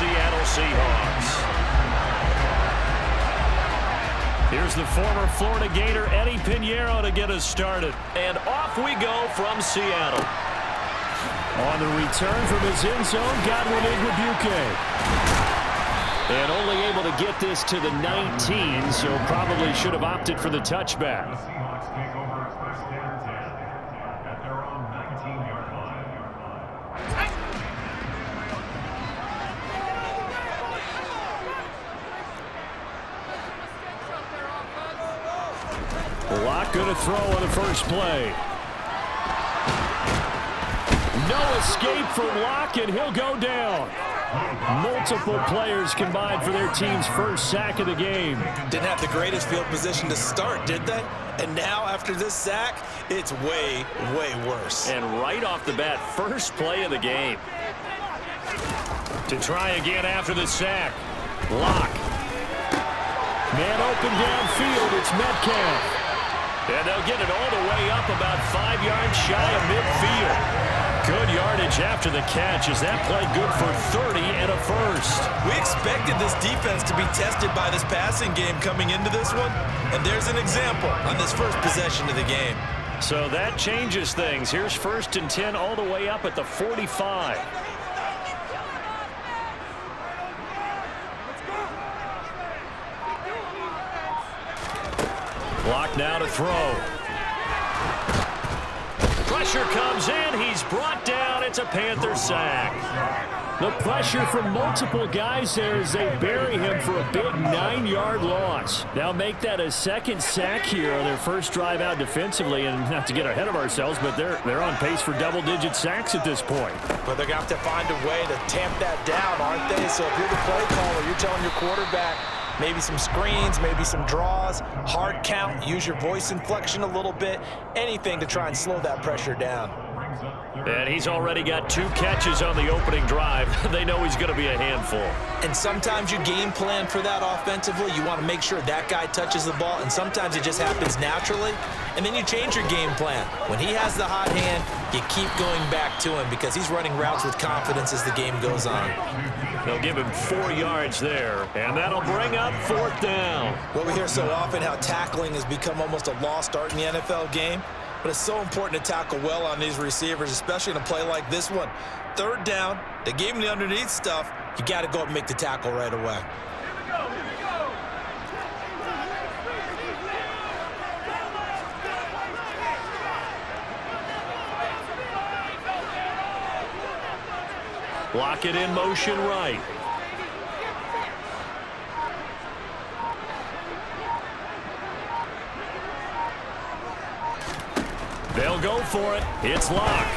Seattle Seahawks. Here's the former Florida Gator Eddie Pinheiro to get us started. And off we go from Seattle. On the return from his end zone, Godwin Igwebuike. And only able to get this to the 19, so probably should have opted for the touchback. Locke going to throw on the first play. No escape from Locke, and he'll go down. Multiple players combined for their team's first sack of the game. Didn't have the greatest field position to start, did they? And now, after this sack, it's way, way worse. And right off the bat, first play of the game. To try again after the sack. Locke. Man open downfield, it's Metcalf. And they'll get it all the way up about 5 yards shy of midfield. Good yardage after the catch. Is that play good for 30 and a first? We expected this defense to be tested by this passing game coming into this one. And there's an example on this first possession of the game. So that changes things. Here's 1st and 10 all the way up at the 45. Block now to throw. Pressure comes in. He's brought down. It's a Panther sack. The pressure from multiple guys there as they bury him for a big 9-yard loss. Now make that a second sack here on their first drive out defensively. And not to get ahead of ourselves, but they're on pace for double-digit sacks at this point. But they're going to have to find a way to tamp that down, aren't they? So if you're the play caller, you're telling your quarterback, maybe some screens, maybe some draws, hard count, use your voice inflection a little bit, anything to try and slow that pressure down. And he's already got 2 catches on the opening drive. They know he's going to be a handful. And sometimes you game plan for that offensively. You want to make sure that guy touches the ball, and sometimes it just happens naturally. And then you change your game plan. When he has the hot hand, you keep going back to him because he's running routes with confidence as the game goes on. They'll give him 4 yards there, and that'll bring up 4th down. Well, we hear so often how tackling has become almost a lost art in the NFL game, but it's so important to tackle well on these receivers, especially in a play like this one. 3rd down, they gave him the underneath stuff. You got to go up and make the tackle right away. Block it in motion right. They'll go for it. It's Locke.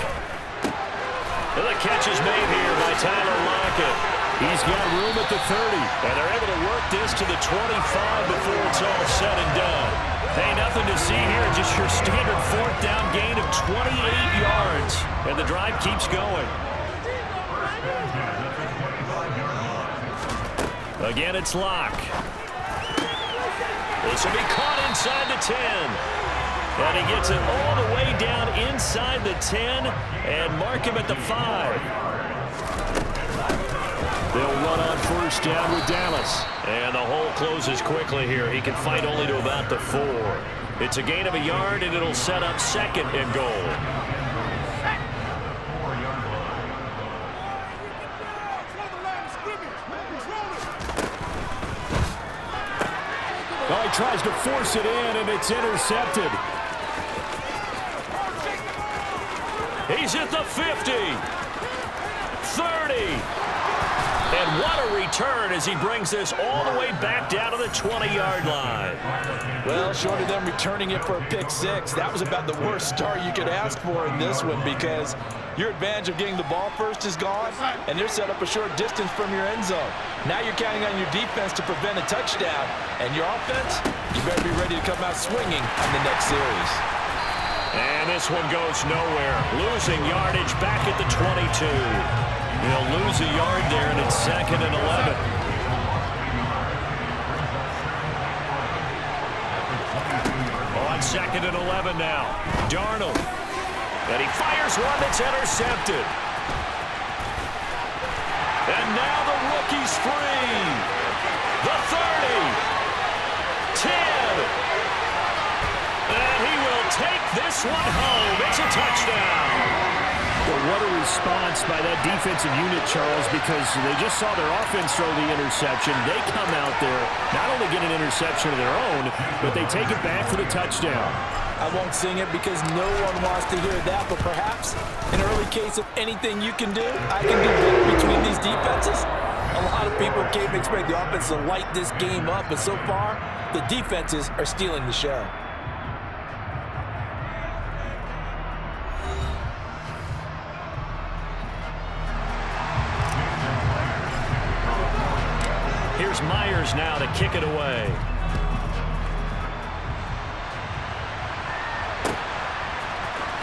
And the catch is made here by Tyler Lockett. He's got room at the 30. And they're able to work this to the 25 before it's all said and done. Hey, nothing to see here. Just your standard 4th down gain of 28 yards. And the drive keeps going. Again, it's Locke. This will be caught inside the 10. And he gets it all the way down inside the 10 and mark him at the 5. They'll run on 1st down with Dallas. And the hole closes quickly here. He can fight only to about the 4. It's a gain of a yard, and it'll set up 2nd and goal. Oh, he tries to force it in, and it's intercepted. He's at the 50. 30. And what a return as he brings this all the way back down to the 20-yard line. Well, short of them returning it for a pick 6, that was about the worst start you could ask for in this one because your advantage of getting the ball first is gone, and they're set up a short distance from your end zone. Now you're counting on your defense to prevent a touchdown, and your offense, you better be ready to come out swinging on the next series. And this one goes nowhere. Losing yardage back at the 22. They'll lose a yard there, and it's 2nd and 11. On 2nd and 11 now. Darnold. And he fires one that's intercepted. And And now the rookie's free. The 30. 10. And he will take this one home. It's a touchdown. Well, what a response by that defensive unit, Charles, because they just saw their offense throw the interception. They come out there, not only get an interception of their own, but they take it back for the touchdown. I won't sing it because no one wants to hear that, but perhaps an early case of anything you can do, I can do better between these defenses. A lot of people came to expect the offense to light this game up, but so far, the defenses are stealing the show. Here's Myers now to kick it away.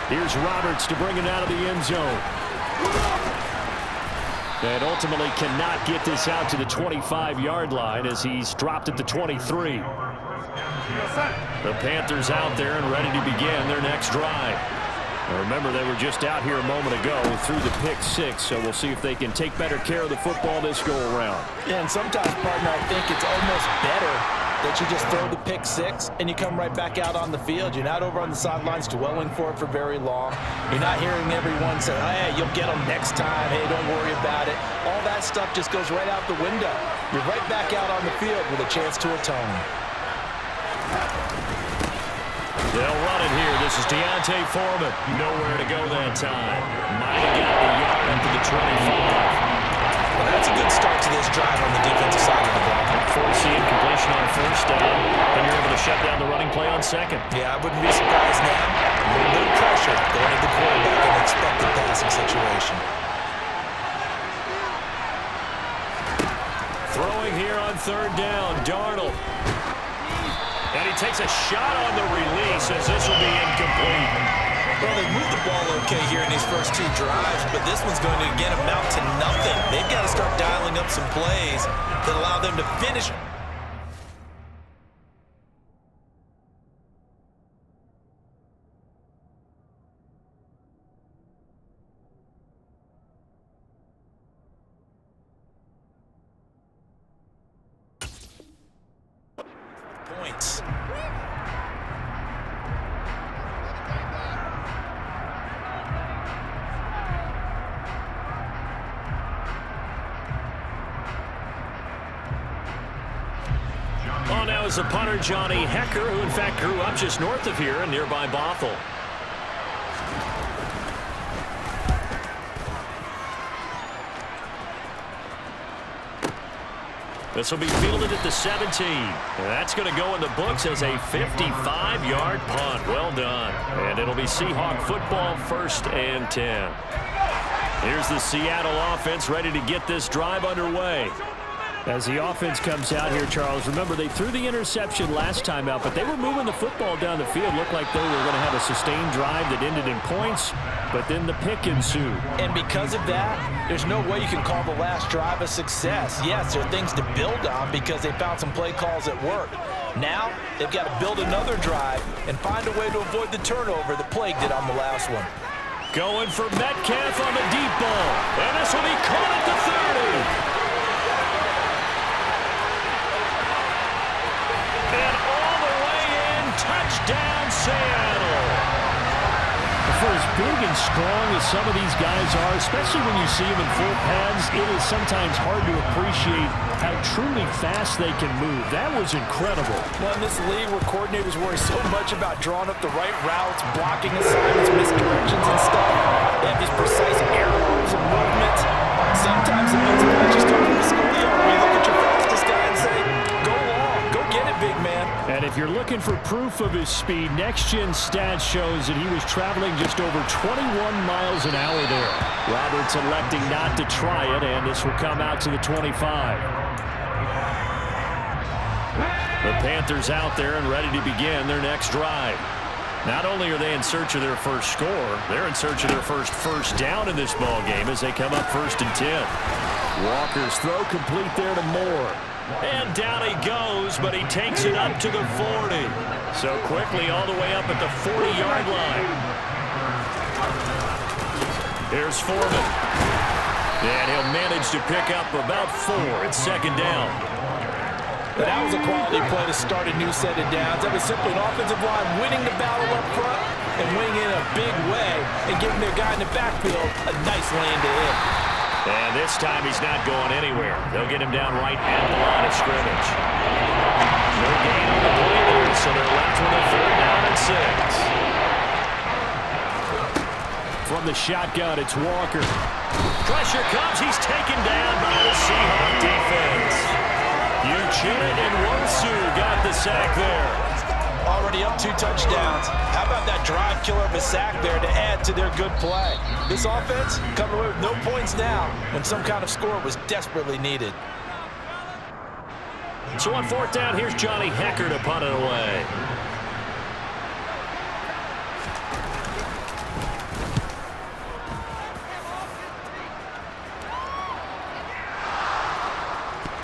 Here's Roberts to bring it out of the end zone. And ultimately cannot get this out to the 25-yard line as he's dropped at the 23. The Panthers out there and ready to begin their next drive. Now remember, they were just out here a moment ago through the pick six, so we'll see if they can take better care of the football this go-around. Yeah, and sometimes, partner, I think it's almost better that you just throw the pick six and you come right back out on the field. You're not over on the sidelines dwelling for it for very long. You're not hearing everyone say, oh, hey, you'll get them next time. Hey, don't worry about it. All that stuff just goes right out the window. You're right back out on the field with a chance to atone. They'll run it here. This is Deontay Foreman. Nowhere to go that time. Might have got the yard up to the 25. Well, that's a good start to this drive on the defensive side of the ball. Forcing completion on first down, and you're able to shut down the running play on second. Yeah, I wouldn't be surprised now. A little bit of pressure going to the quarterback in an expected passing situation. Throwing here on third down, Darnold. And he takes a shot on the release as this will be incomplete. Well, they moved the ball okay here in these first two drives, but this one's going to, again, amount to nothing. They've got to start dialing up some plays that allow them to finish. Points. On now is the punter, Johnny Hecker, who in fact grew up just north of here in nearby Bothell. This will be fielded at the 17. And that's going to go in the books as a 55-yard punt. Well done. And it'll be Seahawk football, 1st and 10. Here's the Seattle offense ready to get this drive underway. As the offense comes out here, Charles, remember they threw the interception last time out, but they were moving the football down the field. Looked like they were going to have a sustained drive that ended in points, but then the pick ensued. And because of that, there's no way you can call the last drive a success. Yes, there are things to build on because they found some play calls that worked. Now, they've got to build another drive and find a way to avoid the turnover that plagued it on the last one. Going for Metcalf on the deep ball. And this will be caught at the 30. And all the way in, touchdown Seattle. For as big and strong as some of these guys are, especially when you see them in full pads, it is sometimes hard to appreciate how truly fast they can move. That was incredible. Well, in this league where coordinators worry so much about drawing up the right routes, blocking assignments, misdirections and stuff, they have these precise arrows and movements. Sometimes the best play just comes from the schoolyard where you look at your fastest guy and say, go long, go get it, big man. And if you're looking for proof of his speed, next-gen stats shows that he was traveling just over 21 miles an hour there. Roberts electing not to try it, and this will come out to the 25. The Panthers out there and ready to begin their next drive. Not only are they in search of their first score, they're in search of their first down in this ball game as they come up 1st and 10. Walker's throw complete there to Moore. And down he goes, but he takes it up to the 40. So quickly all the way up at the 40-yard line. Here's Foreman. And he'll manage to pick up about 4 at second down. That was a quality play to start a new set of downs. That was simply an offensive line winning the battle up front and winning in a big way and giving their guy in the backfield a nice lane to hit. And this time he's not going anywhere. They'll get him down right at the line of scrimmage. No gain on the play there, so they're left with a 3rd down and 6. From the shotgun, it's Walker. Pressure comes. He's taken down by the Seahawks defense. Uchenna and Wosu got the sack there. Already up 2 touchdowns. How about that drive killer of a sack there to add to their good play? This offense coming away with no points now when some kind of score was desperately needed. So on 4th down, here's Johnny Hecker to punt it away.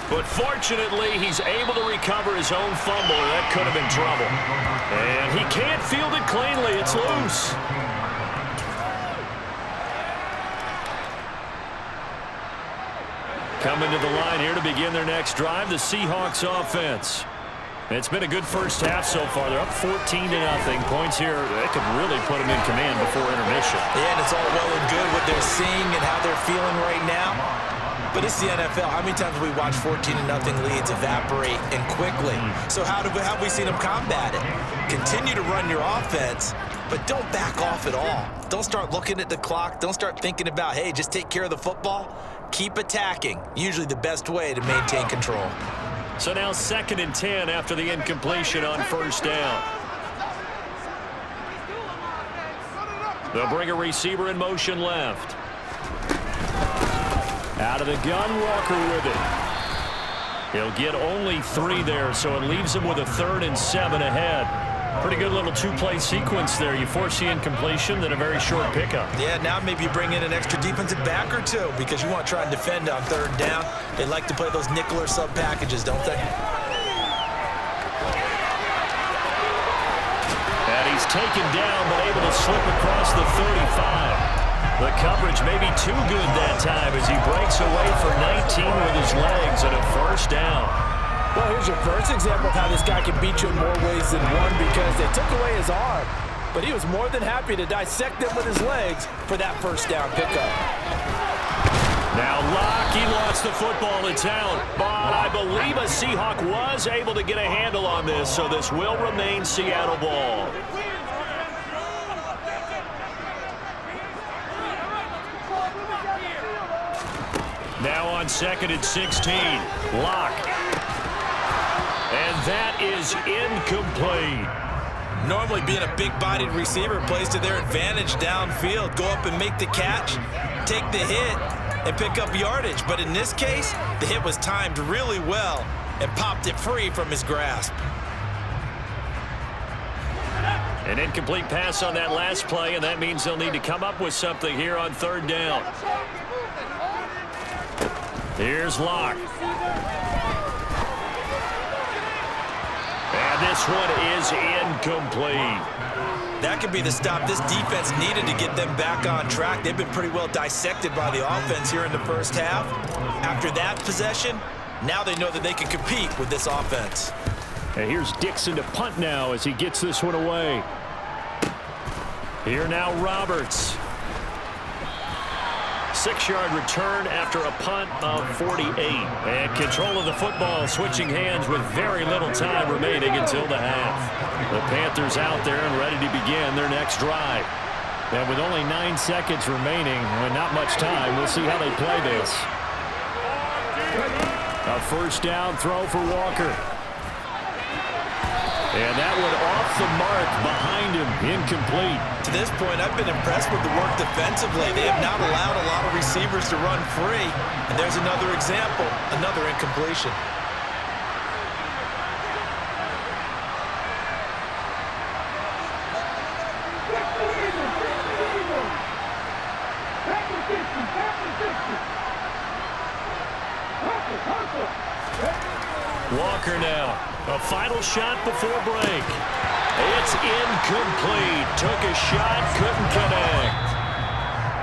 But fortunately, he's able to recover his own fumble. That could have been trouble. And he can't field it cleanly. It's loose. Coming to the line here to begin their next drive, the Seahawks offense. It's been a good first half so far. They're up 14-0. Points here, they could really put them in command before intermission. Yeah, and it's all well and good what they're seeing and how they're feeling right now. But it's the NFL. How many times have we watched 14-0 leads evaporate and quickly? So how have we seen them combat it? Continue to run your offense, but don't back off at all. Don't start looking at the clock. Don't start thinking about, hey, just take care of the football. Keep attacking. Usually the best way to maintain control. So now 2nd and 10 after the incompletion on 1st down. They'll bring a receiver in motion left. Out of the gun, Walker with it. He'll get only 3 there, so it leaves him with a 3rd and 7 ahead. Pretty good little 2-play sequence there. You force the incompletion, then a very short pickup. Yeah, now maybe you bring in an extra defensive back or 2 because you want to try and defend on 3rd down. They like to play those nickel or sub packages, don't they? And he's taken down, but able to slip across the 35. The coverage may be too good that time as he breaks away for 19 with his legs and a 1st down. Well, here's your first example of how this guy can beat you in more ways than one because they took away his arm. But he was more than happy to dissect them with his legs for that 1st down pickup. Now Locke, he lost the football. It's out. But I believe a Seahawk was able to get a handle on this, so this will remain Seattle ball. Now on 2nd and 16, Locke. And that is incomplete. Normally being a big-bodied receiver plays to their advantage downfield. Go up and make the catch, take the hit, and pick up yardage. But in this case, the hit was timed really well and popped it free from his grasp. An incomplete pass on that last play, and that means they'll need to come up with something here on 3rd down. Here's Locke. And this one is incomplete. That could be the stop this defense needed to get them back on track. They've been pretty well dissected by the offense here in the 1st half. After that possession, now they know that they can compete with this offense. And here's Dixon to punt now as he gets this one away. Here now Roberts. 6-yard return after a punt of 48. And control of the football switching hands with very little time remaining until the half. The Panthers out there and ready to begin their next drive. And with only 9 seconds remaining and not much time, we'll see how they play this. A 1st down throw for Walker. And that one off the mark behind him, incomplete. To this point, I've been impressed with the work defensively. They have not allowed a lot of receivers to run free. And there's another example, another incompletion. Walker now. A final shot before break. It's incomplete. Took a shot, couldn't connect.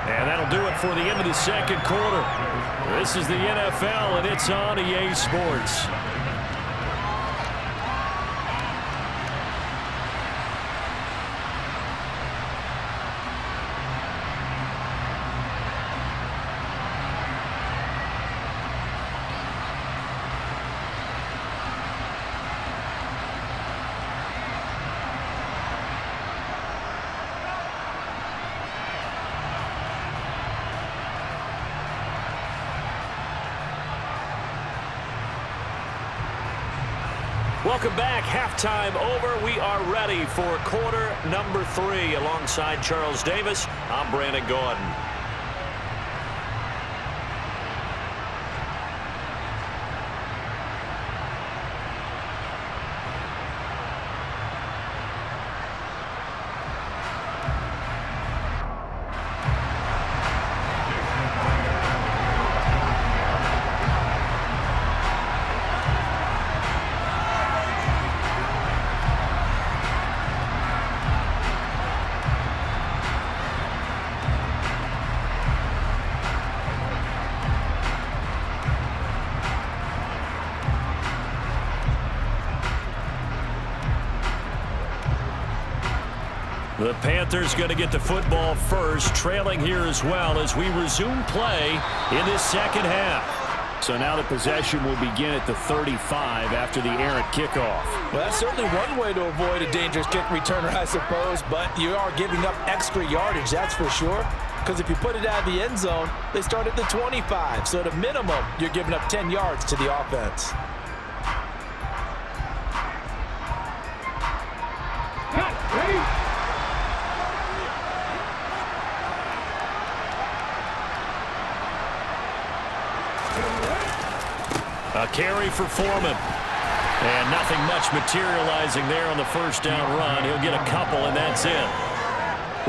And And that'll do it for the end of the second quarter. This is the NFL, and it's on EA Sports. Welcome back. Halftime over. We are ready for quarter number 3. Alongside Charles Davis, I'm Brandon Gordon. The Panthers going to get the football first, trailing here as well as we resume play in this second half. So now the possession will begin at the 35 after the errant kickoff. Well, that's certainly one way to avoid a dangerous kick returner, I suppose, but you are giving up extra yardage, that's for sure. Because if you put it out of the end zone, they start at the 25. So at a minimum, you're giving up 10 yards to the offense. A carry for Foreman. And nothing much materializing there on the first down run. He'll get a couple, and that's it.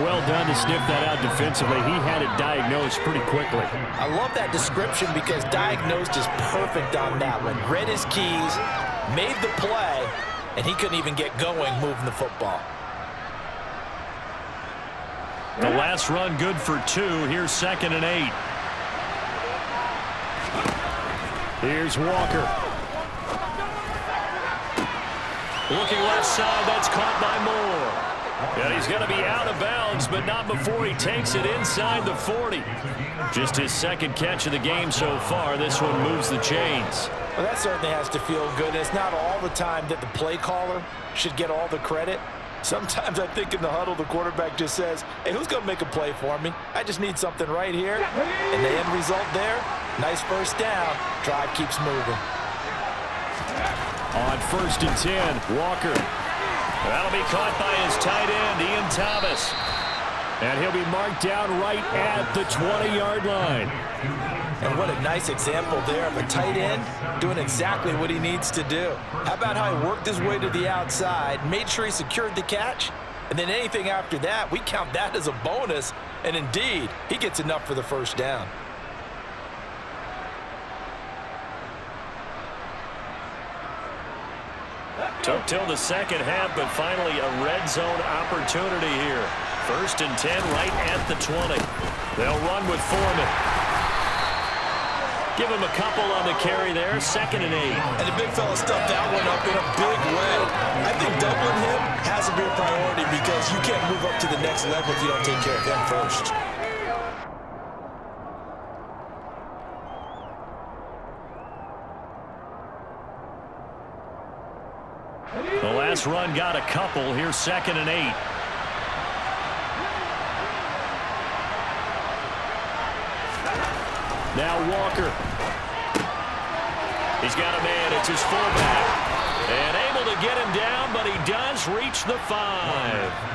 Well done to sniff that out defensively. He had it diagnosed pretty quickly. I love that description because diagnosed is perfect on that one. Read his keys, made the play, and he couldn't even get going moving the football. The last run good for 2. Here's 2nd and 8. Here's Walker. Looking left side, that's caught by Moore. And he's going to be out of bounds, but not before he takes it inside the 40. Just his second catch of the game so far. This one moves the chains. Well, that certainly has to feel good. It's not all the time that the play caller should get all the credit. Sometimes I think in the huddle, the quarterback just says, hey, who's going to make a play for me? I just need something right here. And the end result there, nice first down. Drive keeps moving. On 1st and 10, Walker. That'll be caught by his tight end, Ian Thomas. And he'll be marked down right at the 20-yard line. And what a nice example there of a tight end doing exactly what he needs to do. How about how he worked his way to the outside, made sure he secured the catch, and then anything after that, we count that as a bonus. And indeed, he gets enough for the first down. Took till the second half, but finally a red zone opportunity here. 1st and 10 right at the 20. They'll run with Foreman. Give him a couple on the carry there. 2nd and 8. And the big fella stuffed that one up in a big way. I think doubling him has to be a priority because you can't move up to the next level if you don't take care of him first. The last run got a couple. Here's 2nd and 8. Now Walker. He's got a man. It's his fullback. And able to get him down, but he does reach the 5.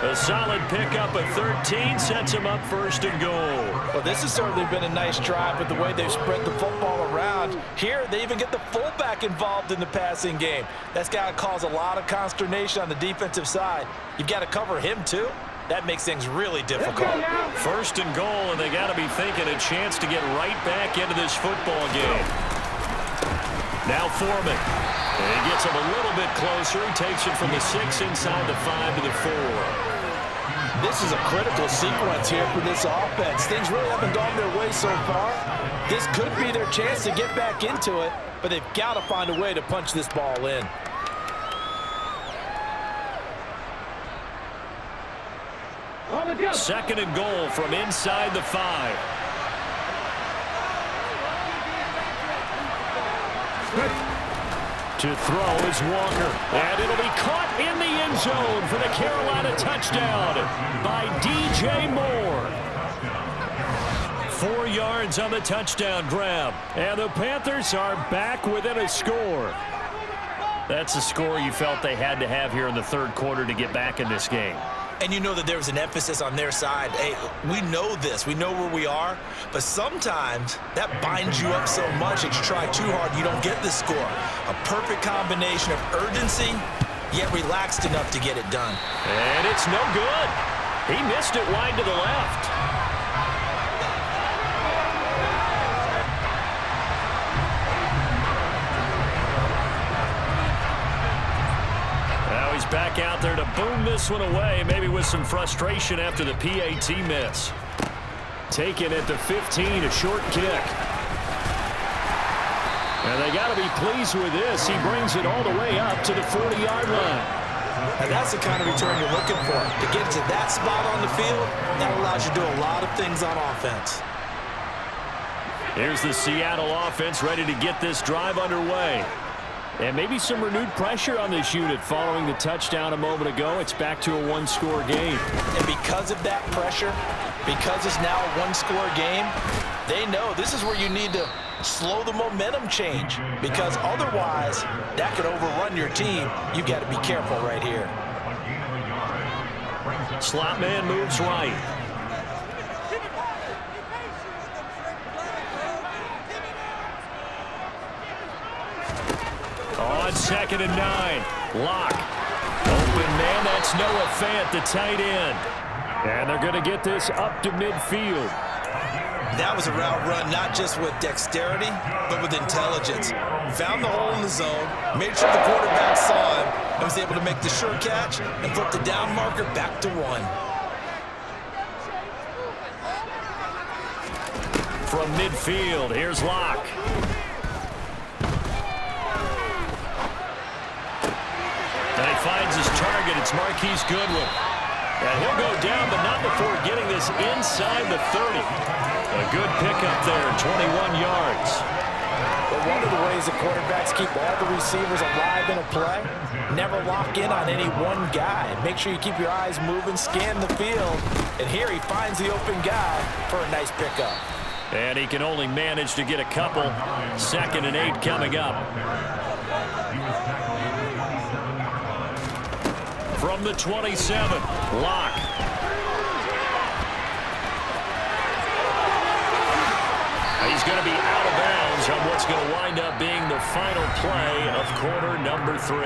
A solid pickup at 13 sets him up 1st and goal. Well, this has certainly been a nice drive with the way they've spread the football around. Here, they even get the fullback involved in the passing game. That's got to cause a lot of consternation on the defensive side. You've got to cover him, too. That makes things really difficult. 1st and goal, and they got to be thinking a chance to get right back into this football game. Now Foreman. And he gets him a little bit closer. He takes it from the 6 inside the 5 to the 4. This is a critical sequence here for this offense. Things really haven't gone their way so far. This could be their chance to get back into it, but they've got to find a way to punch this ball in. Second and goal from inside the 5. To throw is Walker. And it'll be caught in the end zone for the Carolina touchdown by DJ Moore. 4 yards on the touchdown grab. And the Panthers are back within a score. That's a score you felt they had to have here in the third quarter to get back in this game. And you know that there was an emphasis on their side. Hey, we know this. We know where we are. But sometimes that binds you up so much that you try too hard, you don't get the score. A perfect combination of urgency, yet relaxed enough to get it done. And it's no good. He missed it wide to the left. Back out there to boom this one away, maybe with some frustration after the PAT miss. Taken at the 15, a short kick. And they got to be pleased with this. He brings it all the way up to the 40-yard line. And that's the kind of return you're looking for. To get to that spot on the field, that allows you to do a lot of things on offense. Here's the Seattle offense ready to get this drive underway. And maybe some renewed pressure on this unit following the touchdown a moment ago. It's back to a one-score game. And because of that pressure, because it's now a one-score game, they know this is where you need to slow the momentum change. Because otherwise, that could overrun your team. You've got to be careful right here. Slot man moves right. On 2nd and 9, Locke. Open man, that's Noah Fant, the tight end. And they're going to get this up to midfield. That was a route run not just with dexterity, but with intelligence. Found the hole in the zone, made sure the quarterback saw him, and was able to make the sure catch and put the down marker back to 1. From midfield, here's Locke. And he finds his target. It's Marquise Goodwin. And he'll go down, but not before getting this inside the 30. A good pickup there, 21 yards. But one of the ways the quarterbacks keep all the receivers alive in a play, never lock in on any one guy. Make sure you keep your eyes moving, scan the field. And here he finds the open guy for a nice pickup. And he can only manage to get a couple. 2nd and 8 coming up. From the 27, Locke. He's going to be out of bounds on what's going to wind up being the final play of quarter number 3.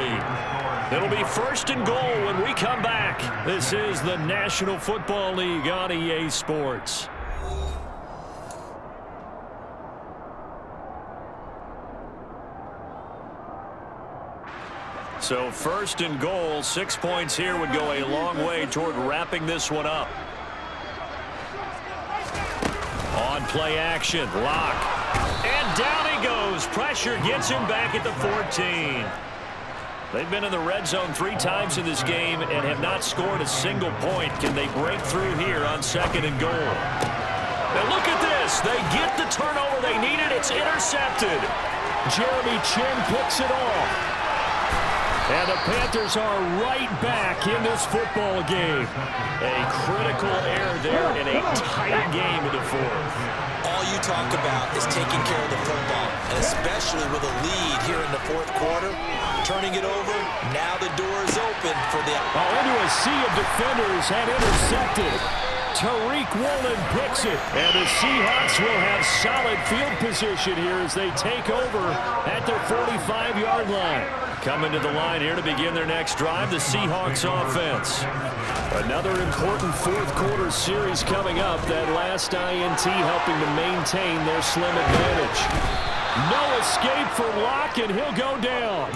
It'll be 1st and goal when we come back. This is the National Football League on EA Sports. So 1st and goal, 6 points here would go a long way toward wrapping this one up. On play action, Locke. And down he goes. Pressure gets him back at the 14. They've been in the red zone 3 times in this game and have not scored a single point. Can they break through here on 2nd and goal? Now look at this. They get the turnover they needed. It's intercepted. Jeremy Chin picks it off. And the Panthers are right back in this football game. A critical error there in a tight game in the 4th. All you talk about is taking care of the football, and especially with a lead here in the 4th quarter. Turning it over, now the door is open for the... Into a sea of defenders and intercepted. Tariq Woolen picks it, and the Seahawks will have solid field position here as they take over at their 45-yard line. Coming to the line here to begin their next drive, the Seahawks offense. Another important 4th quarter series coming up. That last INT helping to maintain their slim advantage. No escape for Locke, and he'll go down.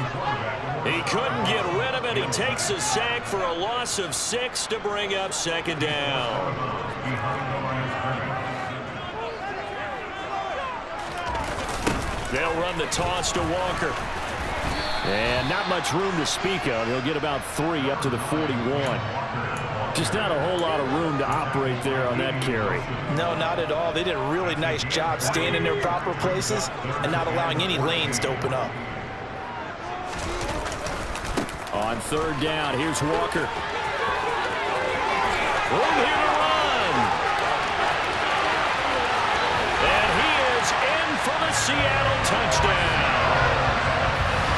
He couldn't get rid of it. He takes a sack for a loss of 6 to bring up second down. They'll run the toss to Walker. And not much room to speak of. He'll get about 3 up to the 41. Just not a whole lot of room to operate there on that carry. No, not at all. They did a really nice job staying in their proper places and not allowing any lanes to open up. On third down, here's Walker. Room here to run. And he is in for the Seattle touchdown.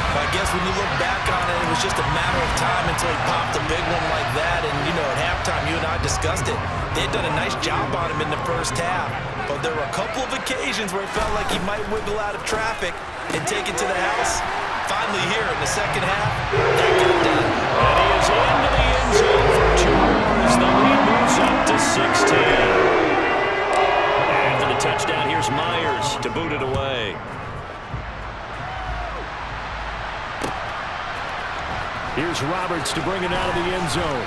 I guess when you look back on it, it was just a matter of time until he popped a big one like that. And, you know, at halftime, you and I discussed it. They had done a nice job on him in the first half. But there were a couple of occasions where it felt like he might wiggle out of traffic and take it to the house. Finally here in the second half, that got done. And he is into the end zone for 2 more as the lead moves up to 16. After the touchdown, here's Myers to boot it away. Here's Roberts to bring it out of the end zone.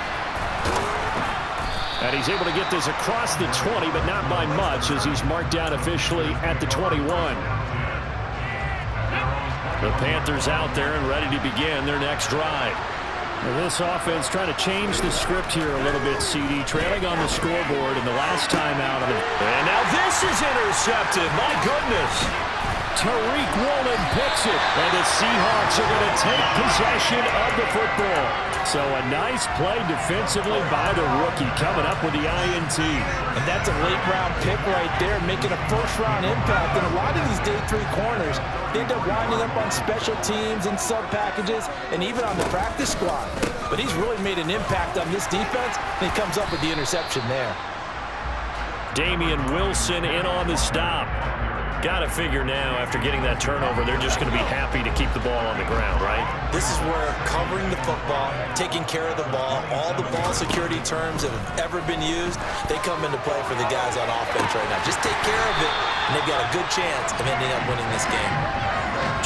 And he's able to get this across the 20, but not by much as he's marked down officially at the 21. The Panthers out there and ready to begin their next drive. Well, this offense trying to change the script here a little bit, CD. Trailing on the scoreboard in the last time out of it. And now this is intercepted. My goodness. Tariq Woolen picks it, and the Seahawks are going to take possession of the football. So a nice play defensively by the rookie coming up with the INT. And that's a late-round pick right there, making a first-round impact. And a lot of these day 3 corners, they end up winding up on special teams and sub-packages and even on the practice squad. But he's really made an impact on this defense, and he comes up with the interception there. Damian Wilson in on the stop. Got to figure now, after getting that turnover, they're just going to be happy to keep the ball on the ground, right? This is where covering the football, taking care of the ball, all the ball security terms that have ever been used, they come into play for the guys on offense right now. Just take care of it, and they've got a good chance of ending up winning this game.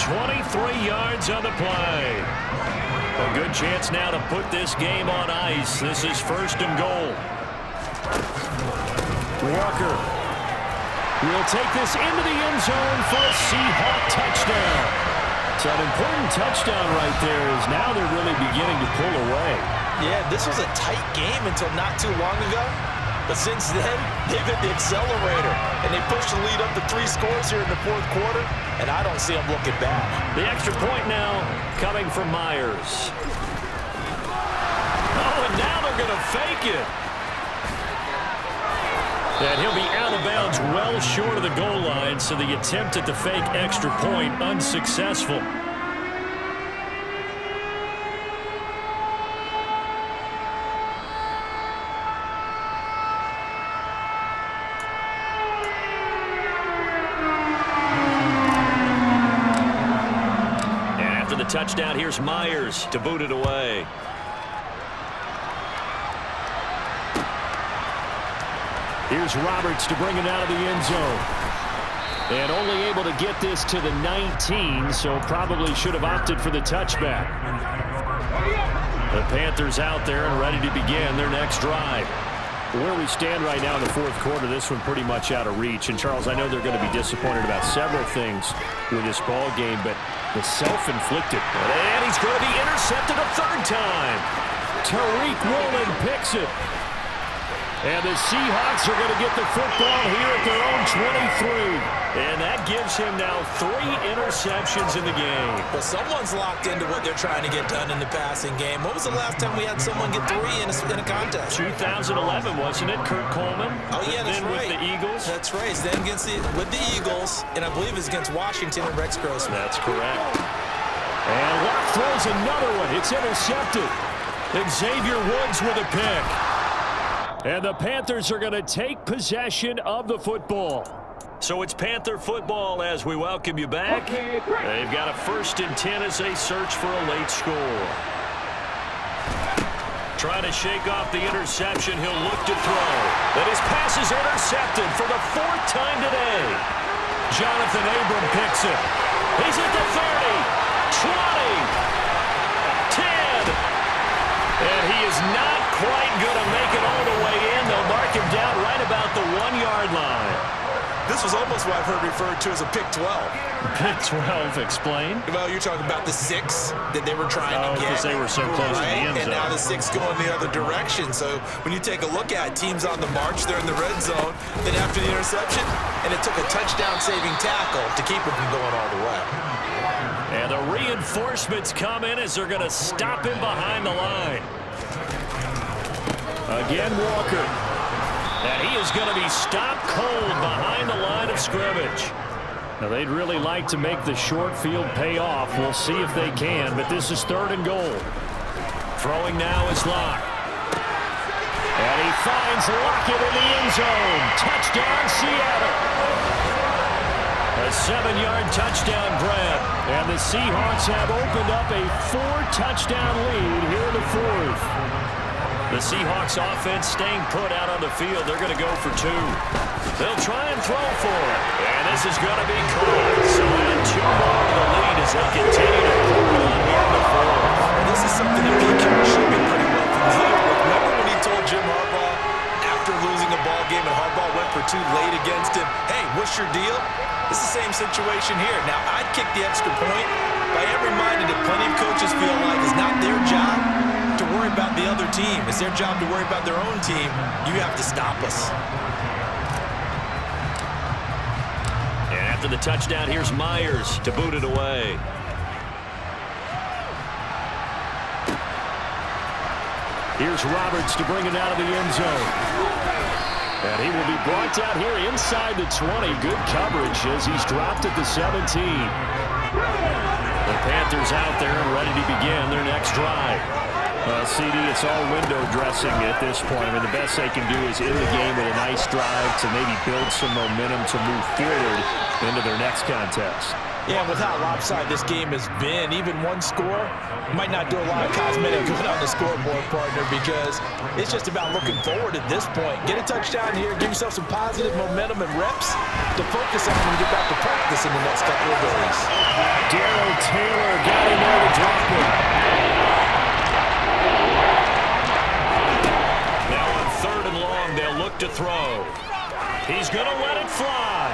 23 yards on the play. A good chance now to put this game on ice. This is 1st and goal. Walker will take this into the end zone for a Seahawk touchdown. So an important touchdown right there is now they're really beginning to pull away. Yeah, this was a tight game until not too long ago. But since then, they've hit the accelerator, and they pushed the lead up to 3 scores here in the 4th quarter, and I don't see them looking back. The extra point now coming from Myers. Oh, and now they're going to fake it. And he'll be out of bounds well short of the goal line, so the attempt at the fake extra point unsuccessful. And after the touchdown, here's Myers to boot it away. Here's Roberts to bring it out of the end zone. And only able to get this to the 19, so probably should have opted for the touchback. The Panthers out there and ready to begin their next drive. Where we stand right now in the 4th quarter, this one pretty much out of reach. And, Charles, I know they're going to be disappointed about several things with this ball game, but the self-inflicted. And he's going to be intercepted a 3rd time. Tariq Woolen picks it. And the Seahawks are going to get the football here at their own 23. And that gives him now 3 interceptions in the game. Well, someone's locked into what they're trying to get done in the passing game. When was the last time we had someone get 3 in a contest? 2011, wasn't it? Kurt Coleman. Oh, yeah, that's then right. With the Eagles. That's right. It's then with the Eagles, and I believe it's against Washington and Rex Grossman. That's correct. And Locke throws another one. It's intercepted. Xavier Woods with a pick. And the Panthers are going to take possession of the football. So it's Panther football as we welcome you back. They've got a 1st and 10 as they search for a late score. Trying to shake off the interception. He'll look to throw. But his pass is intercepted for the 4th time today. Jonathan Abram picks it. He's at the 30, 20, 10. And he is not quite going to make it all the way in. They'll mark him down right about the 1-yard line. This was almost what I've heard referred to as a pick 12. Pick 12, explain. Well, you're talking about the 6 that they were trying to get. Because they were so close to the end zone. And now the 6 going the other direction. So when you take a look at teams on the march, they're in the red zone. Then after the interception, and it took a touchdown-saving tackle to keep it from going all the way. And the reinforcements come in as they're going to stop him behind the line. Again, Walker. And he is going to be stopped cold behind the line of scrimmage. Now, they'd really like to make the short field pay off. We'll see if they can, but this is 3rd and goal. Throwing now is Locke. And he finds Lockett in the end zone. Touchdown, Seattle. A 7-yard touchdown grab. And the Seahawks have opened up a 4-touchdown lead here in the 4th. The Seahawks offense staying put out on the field. They're going to go for 2. They'll try and throw for it. And this is going to be caught. So add 2 more to the lead as they continue to pull on here in the 4th. This is something that Pete Carroll should be pretty well familiar with. Remember when he told Jim Harbaugh after losing a ball game and Harbaugh went for 2 late against him, hey, what's your deal? It's the same situation here. Now, I'd kick the extra point, but I am reminded that plenty of coaches feel like it's not their job to worry about the other team. It's their job to worry about their own team. You have to stop us. And after the touchdown, here's Myers to boot it away. Here's Roberts to bring it out of the end zone. And he will be brought down here inside the 20. Good coverage as he's dropped at the 17. The Panthers out there and ready to begin their next drive. CD, it's all window dressing at this point. I mean, the best they can do is end the game with a nice drive to maybe build some momentum to move forward into their next contest. Yeah, with how lopsided this game has been, even one score might not do a lot of cosmetic good on the scoreboard, partner, because it's just about looking forward at this point. Get a touchdown here, give yourself some positive momentum and reps to focus on and get back to practice in the next couple of days. Darrell Taylor got in there to drop it. Now on 3rd and long, they'll look to throw. He's going to let it fly.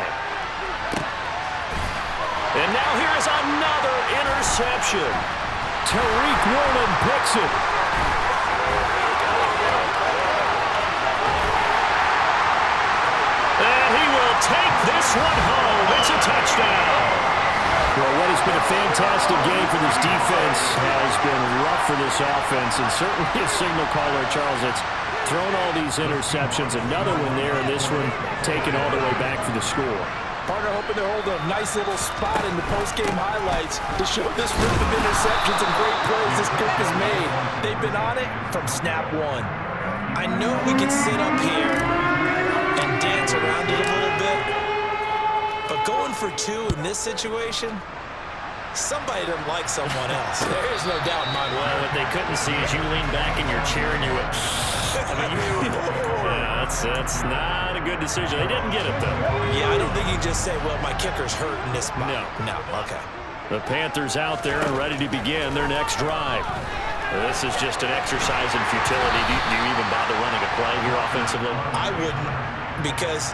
And now here is another interception. Tariq Woolen picks it. And he will take this one home. It's a touchdown. Well, what has been a fantastic game for this defense has been rough for this offense, and certainly a signal caller, Charles, that's thrown all these interceptions. Another one there, and this one taken all the way back for the score. Partner hoping to hold a nice little spot in the post-game highlights to show this rhythm of interceptions and great plays this group has made. They've been on it from snap 1. I know we can sit up here and dance around it a little bit, but going for 2 in this situation, somebody doesn't like someone else. There is no doubt in my mind. Well, what they couldn't see is you lean back in your chair and you went, yeah, that's not a good decision. They didn't get it, though. Yeah, I don't think you just say, well, my kicker's hurt in this spot. No, okay. The Panthers out there and ready to begin their next drive. This is just an exercise in futility. Do you even bother running a play here offensively? I wouldn't, because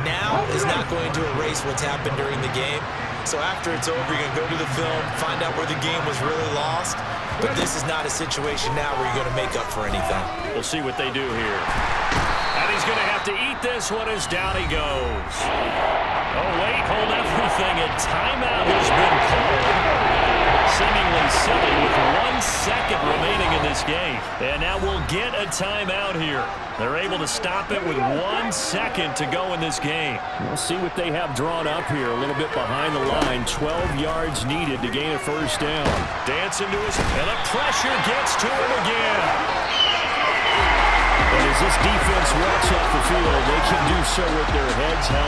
now is not going to erase what's happened during the game. So after it's over, you're going to go to the film, find out where the game was really lost. But this is not a situation now where you're going to make up for anything. We'll see what they do here. And he's going to have to eat this one as down he goes. Oh, wait, hold everything. A timeout has been called. Seemingly silly with 1 second remaining in this game. And now we'll get a timeout here. They're able to stop it with 1 second to go in this game. We'll see what they have drawn up here. A little bit behind the line. 12 yards needed to gain a first down. Dancing to his, and the pressure gets to him again. And as this defense walks off the field, they can do so with their heads held.